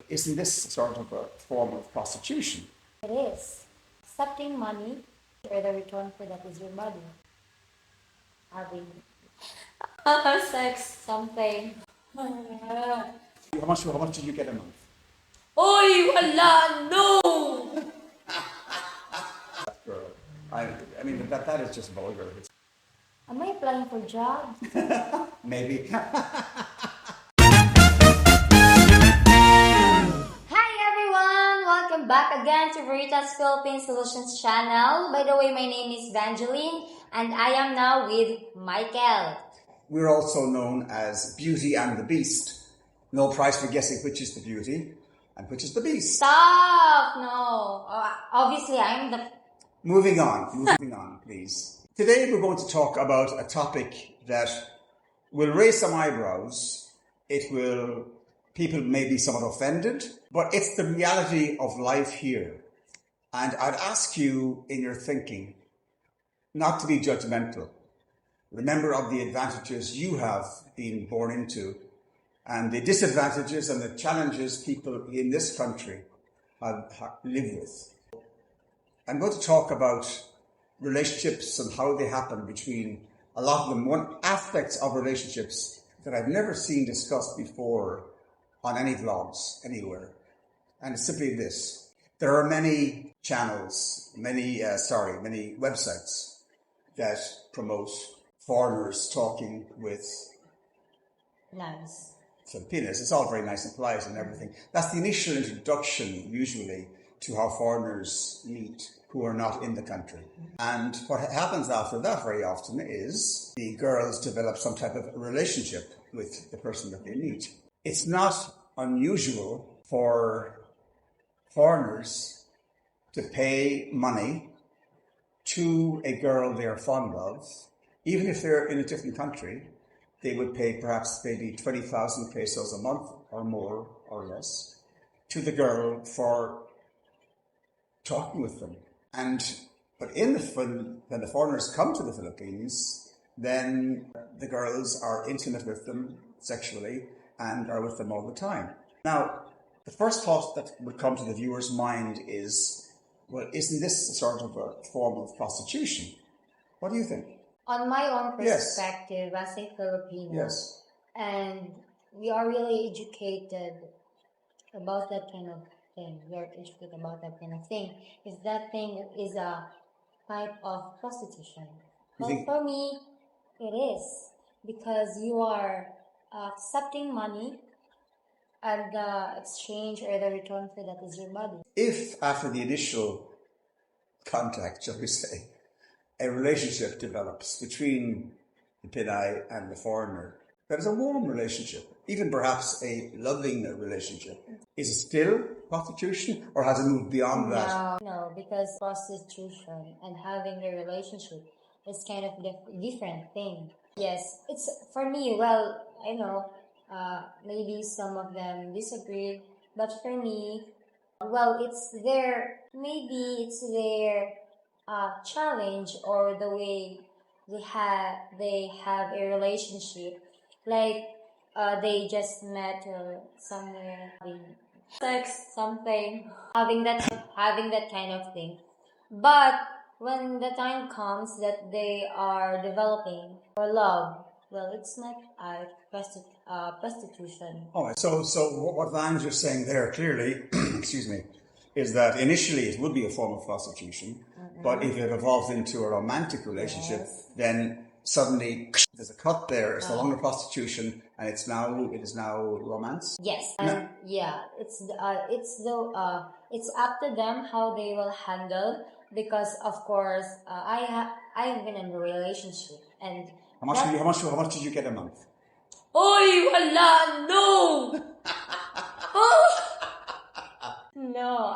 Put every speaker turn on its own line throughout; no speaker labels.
Isn't this sort of a form of prostitution?
It is. Accepting money or the return for that is your body. Having sex, something.
How much did you get a month?
Oy, wala, no!
Girl, I mean that is just vulgar.
Am I applying for jobs?
Maybe.
Hi everyone! Welcome back again to Verita Philippines Solutions channel. By the way, my name is Vangeline and I am now with Michel.
We're also known as Beauty and the Beast. No prize for guessing which is the beauty and which is the beast.
Stop! No. Obviously, I'm the...
Moving on, please. Today we're going to talk about a topic that will raise some eyebrows. People may be somewhat offended, but it's the reality of life here. And I'd ask you in your thinking not to be judgmental. Remember of the advantages you have been born into and the disadvantages and the challenges people in this country live with. I'm going to talk about relationships and how they happen between a lot of them. One aspects of relationships that I've never seen discussed before on any vlogs anywhere. And it's simply this. There are many channels, many websites that promote foreigners talking with
Nice.
Filipinas. It's all very nice and polite and everything. That's the initial introduction, usually, to how foreigners meet who are not in the country. And what happens after that very often is the girls develop some type of relationship with the person that they meet. It's not unusual for foreigners to pay money to a girl they're fond of, even if they're in a different country. They would pay perhaps maybe 20,000 pesos a month or more or less to the girl for talking with them. But when the foreigners come to the Philippines, then the girls are intimate with them sexually and are with them all the time. Now, the first thought that would come to the viewer's mind is, well, isn't this sort of a form of prostitution? What do you think?
On my own perspective, as a Filipino, and we are really educated about that kind of thing. We are educated about that kind of thing. If that thing is a type of prostitution, well, for me, it is because you are accepting money, and the exchange or the return for that is your body.
If after the initial contact, shall we say, a relationship develops between the Pinay and the foreigner, that is a warm relationship, even perhaps a loving relationship. Is it still prostitution, or has it moved beyond that?
No, because prostitution and having a relationship is kind of different thing. Yes, it's for me. Well, I know maybe some of them disagree, but for me, well, it's their challenge or the way they have a relationship, like they just met somewhere, having sex, something, having that kind of thing. But when the time comes that they are developing for love, well, it's not prostitution.
All right. So what Vange is saying there clearly, excuse me, is that initially it would be a form of prostitution, but if it evolves into a romantic relationship, then suddenly there's a cut there. It's no longer prostitution, and it is now romance.
Yes, and it's up to them how they will handle, because of course I've been in a relationship, and
how much did you get a month?
Oy, wala, no. No,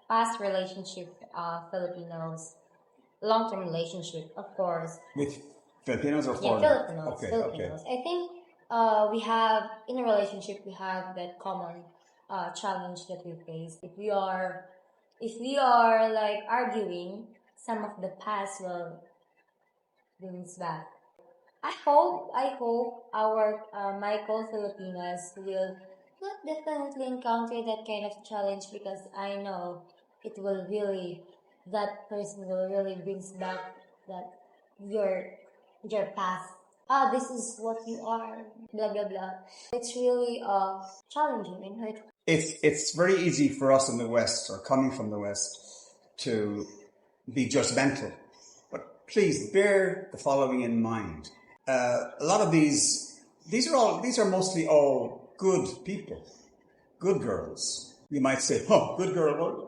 past relationship, Filipinos, long-term relationship, of course.
With Filipinos or foreigners?
Yeah, Filipinos.
Okay,
Filipinos.
okay.
I think we have, in a relationship, we have that common challenge that we face. If we are like arguing, some of the past will brings back. I hope our Michael Filipinas will But definitely encounter that kind of challenge because I know it will really, that person will really brings back that your your past. This is what you are, blah blah blah. It's really challenging and hurtful.
It's very easy for us in the West, or coming from the West, to be judgmental. But please bear the following in mind. A lot of these are mostly all good people, good girls. You might say, "Oh, good girl, well,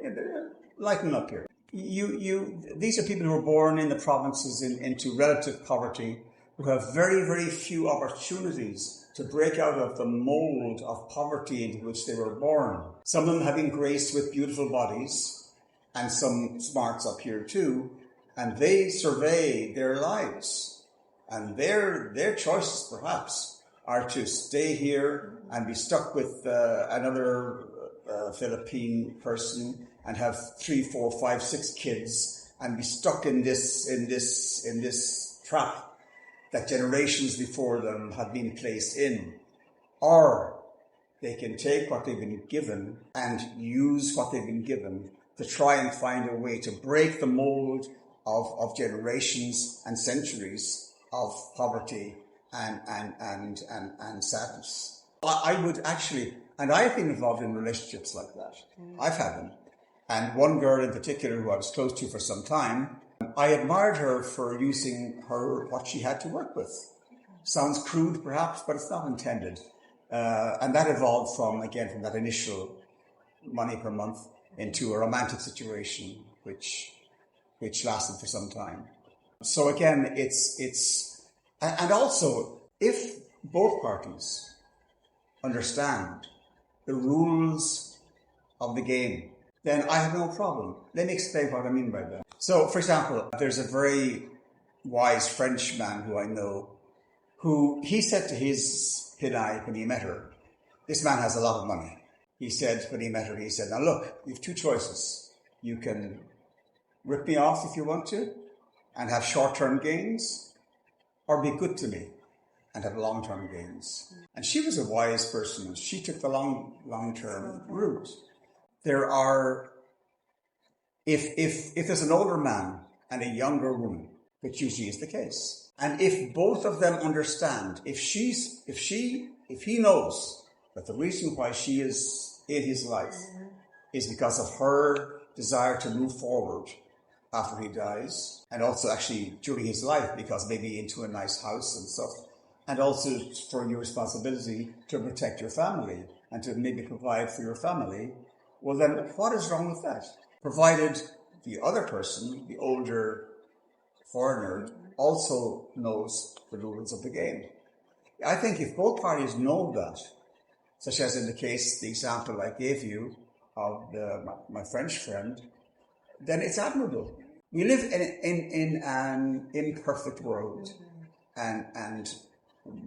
lighten up here." These are people who are born in the provinces into relative poverty, who have very, very few opportunities to break out of the mold of poverty into which they were born. Some of them have been graced with beautiful bodies, and some smarts up here too, and they survey their lives. And their choices, perhaps, are to stay here and be stuck with another Philippine person and have 3, 4, 5, 6 kids and be stuck in this trap that generations before them have been placed in. Or they can take what they've been given and use what they've been given to try and find a way to break the mold of generations and centuries of poverty and sadness. I would actually, and I've been involved in relationships like that. I've had them. And one girl in particular who I was close to for some time, I admired her for using what she had to work with. Sounds crude perhaps, but it's not intended. And that evolved from that initial money per month into a romantic situation, which lasted for some time. So again, and also, if both parties understand the rules of the game, then I have no problem. Let me explain what I mean by that. So, for example, there's a very wise French man who I know, who he said to his Pinay when he met her, this man has a lot of money. He said, when he met her, he said, now look, you have 2 choices. You can rip me off if you want to and have short-term gains, or be good to me and have long-term gains. And she was a wise person. She took the long-term route. There are, if there's an older man and a younger woman, which usually is the case, and if both of them understand, if he knows that the reason why she is in his life is because of her desire to move forward after he dies, and also actually during his life, because maybe into a nice house and stuff, and also for your responsibility to protect your family and to maybe provide for your family, well then what is wrong with that? Provided the other person, the older foreigner, also knows the rules of the game. I think if both parties know that, such as in the example I gave you of my French friend, then it's admirable. We live in an imperfect world, and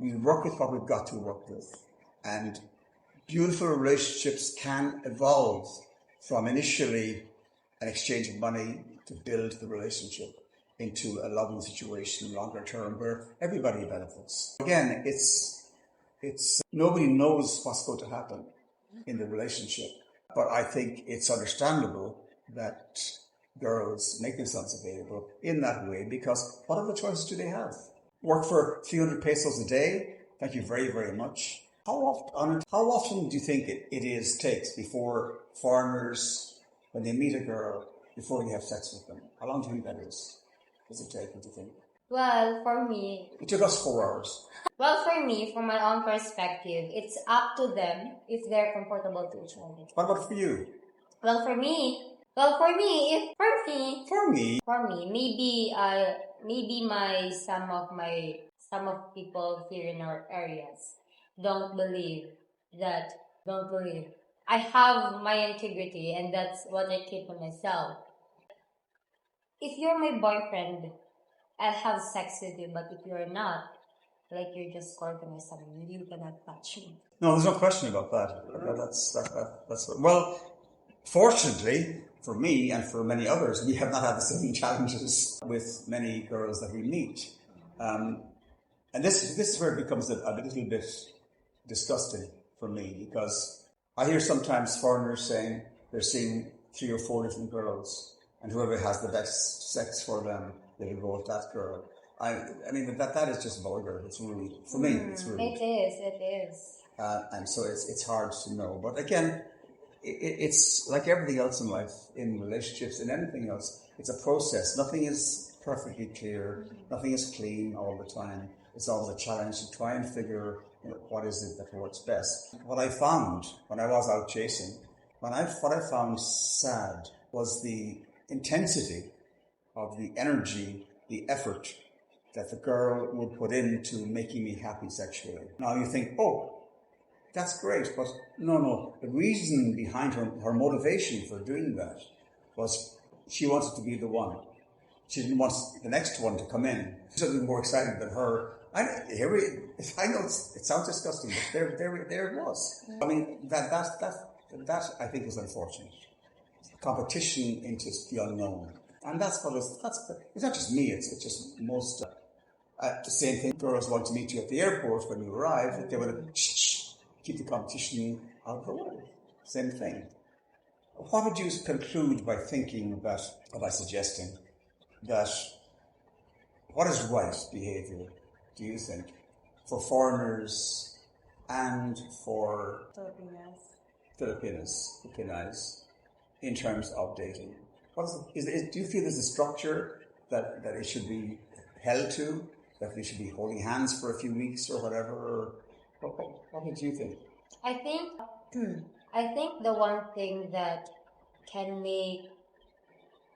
we work with what we've got to work with. And beautiful relationships can evolve from initially an exchange of money to build the relationship into a loving situation longer term where everybody benefits. Again, it's nobody knows what's going to happen in the relationship, but I think it's understandable that girls make themselves available in that way, because what other choices do they have? Work for 300 pesos a day? Thank you very, very much. How often do you think it takes before foreigners, when they meet a girl, before they have sex with them? How long do you think that is? Does it take, what do you think?
Well, for me...
It took us 4 hours.
Well, for me, from my own perspective, it's up to them if they're comfortable to each other.
What about for you?
Well, for me, maybe some of people here in our areas don't believe. I have my integrity, and that's what I keep to myself. If you're my boyfriend, I'll have sex with you, but if you're not, like you're just courting or something, you cannot touch me.
No, there's no question about that. That's well, fortunately for me and for many others, we have not had the same challenges with many girls that we meet. And this is where it becomes a little bit disgusting. for me, because I hear sometimes foreigners saying they're seeing 3 or 4 different girls, and whoever has the best sex for them, they will go with that girl. I mean, that is just vulgar. It's rude. For me, it's rude.
It is.
And so it's hard to know. But again, it's like everything else in life, in relationships, in anything else. It's a process. Nothing is perfectly clear. Nothing is clean all the time. It's always a challenge to try and figure what is it that works best. What I found when I was out chasing, what I found sad was the intensity of the energy, the effort that the girl would put into making me happy sexually. Now you think, oh, that's great, but no. The reason behind her motivation for doing that was she wanted to be the one. She didn't want the next one to come in. She was more excited than her. I know it sounds disgusting, but there it was. I mean, that I think is unfortunate. Competition into the unknown. And it's not just me, it's just most, the same thing. Girls want to meet you at the airport when you arrive, they want to keep the competition out of the way. Same thing. What would you conclude by thinking that, or by suggesting that, what is right behaviour, do you think, for foreigners and for Filipinas in terms of dating? Do you feel there's a structure that it should be held to, that we should be holding hands for a few weeks or whatever? Or what do you think?
I think the one thing that can make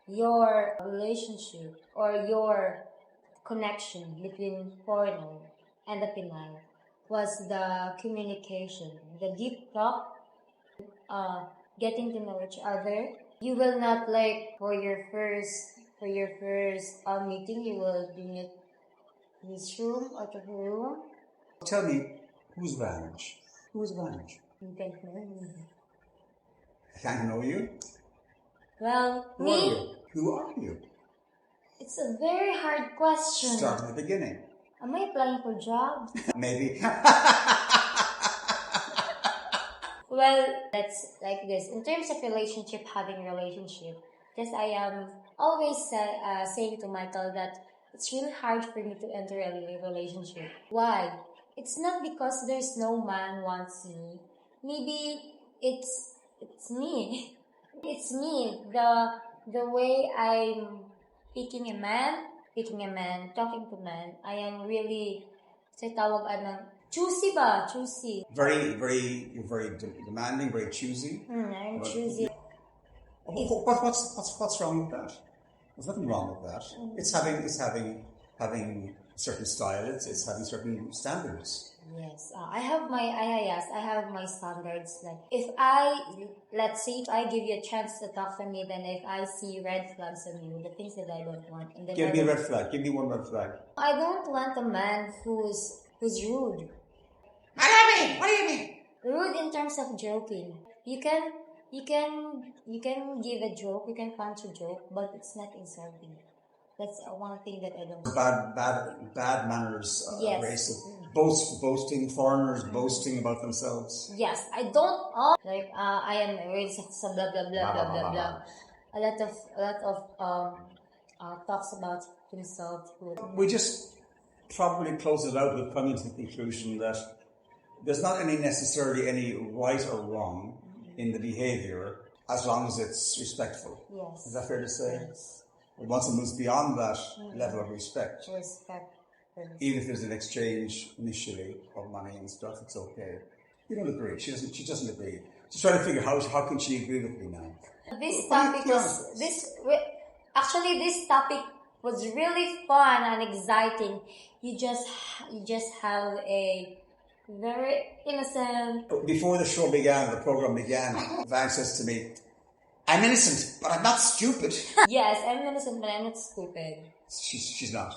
your relationship or your connection between foreigner and the Pinay was the communication, the deep talk, getting to know each other. You will not for your first meeting, you will be in his room or to her room.
Tell me, who's Vange? Who's Vange?
You don't know me.
I can't know you.
Well,
Who are you?
It's a very hard question.
Start at the beginning.
Am I applying for jobs?
Maybe.
Well, that's like this. In terms of having a relationship, just I am always saying to Michael that it's really hard for me to enter a relationship. Why? It's not because there's no man wants me. Maybe it's me. It's me. The way I'm picking a man, talking to man, I am really choosy ba? Choosy.
Very demanding, very choosy.
I'm choosy.
What's wrong with that? There's nothing wrong with that. It's having certain style. It's having certain standards.
Yes, I have my standards. Like if I give you a chance to talk to me, then if I see red flags on you, the things that I don't want, and then
give me a red flag. Give me one red flag.
I don't want a man who's rude.
What do you mean?
Rude in terms of joking. You can give a joke, you can punch a joke, but it's not insulting. That's one thing that I don't.
Bad manners.
Yes.
Racist. Boasting, foreigners boasting about themselves.
Yes, I don't. I am racist. Blah blah blah blah blah blah. A lot of talks about himself.
We just probably close it out with coming to the conclusion that there's not necessarily any right or wrong in the behaviour as long as it's respectful.
Yes.
Is that fair to say?
Yes.
Once it moves beyond that level of respect, even if there's an exchange initially of money and stuff, it's okay. You don't agree. She doesn't agree. She's trying to figure how can she agree with me now.
This topic was really fun and exciting. You just have a very innocent.
Before the program began, Van says to me, "I'm innocent, but I'm not stupid."
Yes, I'm innocent, but I'm not stupid.
She's not.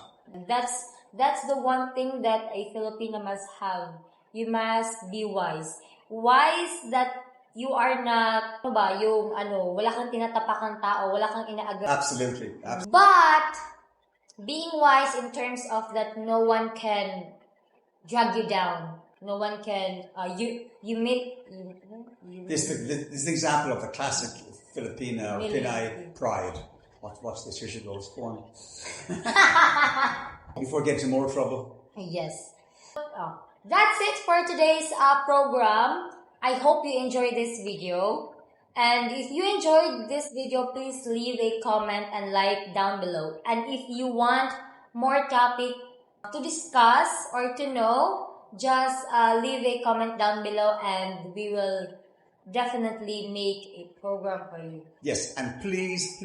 That's the one thing that a Filipino must have. You must be wise. Wise that you are not, wala kang tinatapakang tao, wala kang inaagal.
Absolutely.
But being wise in terms of that no one can drag you down. no one can, you make...
This is the example of the classic Filipina or Pinay pride. Watch this, here she goes. Go on. Before getting into more trouble.
Yes. That's it for today's program. I hope you enjoyed this video. And if you enjoyed this video, please leave a comment and like down below. And if you want more topic to discuss or to know, just leave a comment down below and we will definitely make a program for you.
Yes, and please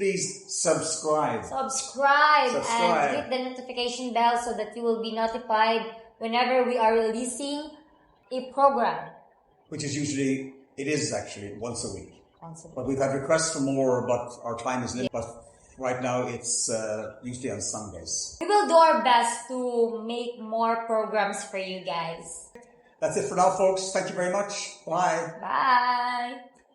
subscribe.
Subscribe and hit the notification bell so that you will be notified whenever we are releasing a program.
Which is usually, it is actually once a week. But we've had requests for more, but our time is limited. But right now it's usually on Sundays.
We will do our best to make more programs for you guys.
That's it for now, folks. Thank you very much. Bye.
Bye.